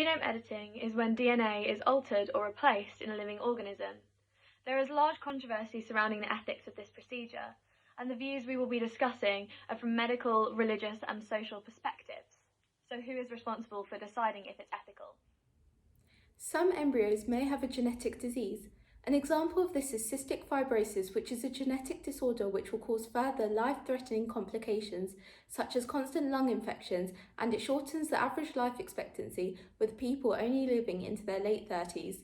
Genome editing is when DNA is altered or replaced in a living organism. There is large controversy surrounding the ethics of this procedure, and the views we will be discussing are from medical, religious, and social perspectives. So who is responsible for deciding if it's ethical? Some embryos may have a genetic disease. An example of this is cystic fibrosis, which is a genetic disorder which will cause further life-threatening complications, such as constant lung infections, and it shortens the average life expectancy, with people only living into their late 30s.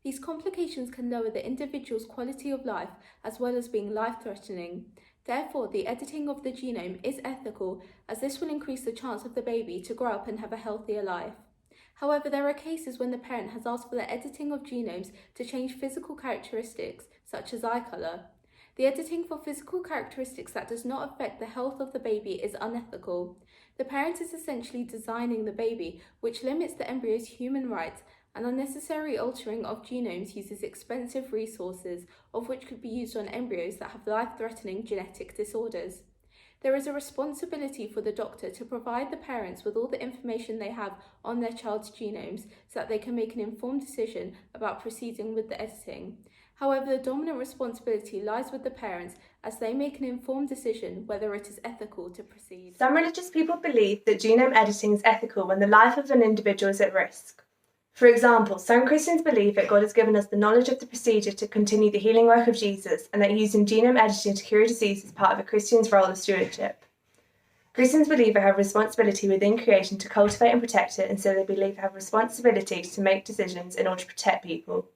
These complications can lower the individual's quality of life, as well as being life-threatening. Therefore, the editing of the genome is ethical, as this will increase the chance of the baby to grow up and have a healthier life. However, there are cases when the parent has asked for the editing of genomes to change physical characteristics, such as eye colour. The editing for physical characteristics that does not affect the health of the baby is unethical. The parent is essentially designing the baby, which limits the embryo's human rights, and unnecessary altering of genomes uses expensive resources, of which could be used on embryos that have life-threatening genetic disorders. There is a responsibility for the doctor to provide the parents with all the information they have on their child's genomes so that they can make an informed decision about proceeding with the editing. However, the dominant responsibility lies with the parents as they make an informed decision whether it is ethical to proceed. Some religious people believe that genome editing is ethical when the life of an individual is at risk. For example, some Christians believe that God has given us the knowledge of the procedure to continue the healing work of Jesus, and that using genome editing to cure disease is part of a Christian's role of stewardship. Christians believe they have a responsibility within creation to cultivate and protect it, and so they believe they have a responsibility to make decisions in order to protect people.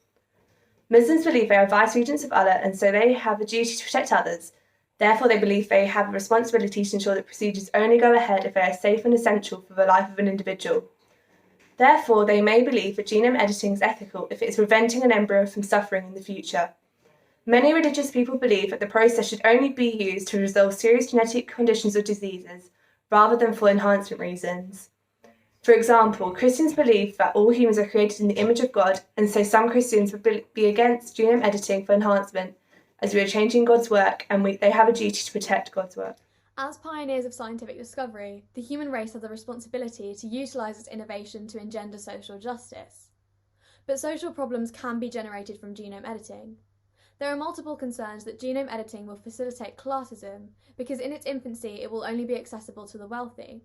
Muslims believe they are vice regents of Allah, and so they have a duty to protect others. Therefore, they believe they have a responsibility to ensure that procedures only go ahead if they are safe and essential for the life of an individual. Therefore, they may believe that genome editing is ethical if it is preventing an embryo from suffering in the future. Many religious people believe that the process should only be used to resolve serious genetic conditions or diseases, rather than for enhancement reasons. For example, Christians believe that all humans are created in the image of God, and so some Christians would be against genome editing for enhancement, as we are changing God's work and they have a duty to protect God's work. As pioneers of scientific discovery, the human race has the responsibility to utilise its innovation to engender social justice. But social problems can be generated from genome editing. There are multiple concerns that genome editing will facilitate classism, because in its infancy it will only be accessible to the wealthy.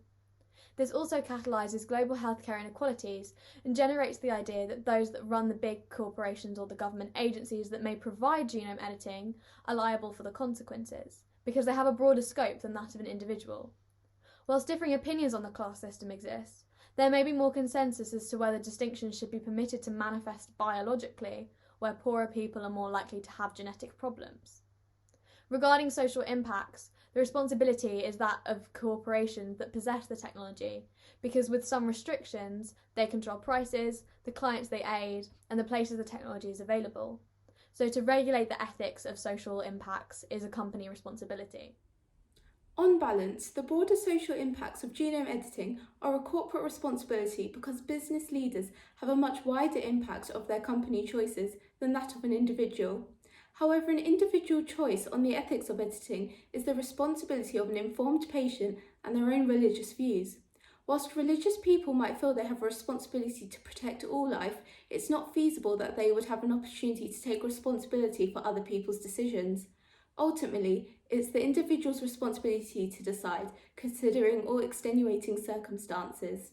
This also catalyses global healthcare inequalities and generates the idea that those that run the big corporations or the government agencies that may provide genome editing are liable for the consequences, because they have a broader scope than that of an individual. Whilst differing opinions on the class system exist, there may be more consensus as to whether distinctions should be permitted to manifest biologically, where poorer people are more likely to have genetic problems. Regarding social impacts, the responsibility is that of corporations that possess the technology, because with some restrictions, they control prices, the clients they aid, and the places the technology is available. So to regulate the ethics of social impacts is a company responsibility. On balance, the broader social impacts of genome editing are a corporate responsibility because business leaders have a much wider impact of their company choices than that of an individual. However, an individual choice on the ethics of editing is the responsibility of an informed patient and their own religious views. Whilst religious people might feel they have a responsibility to protect all life, it's not feasible that they would have an opportunity to take responsibility for other people's decisions. Ultimately, it's the individual's responsibility to decide, considering all extenuating circumstances.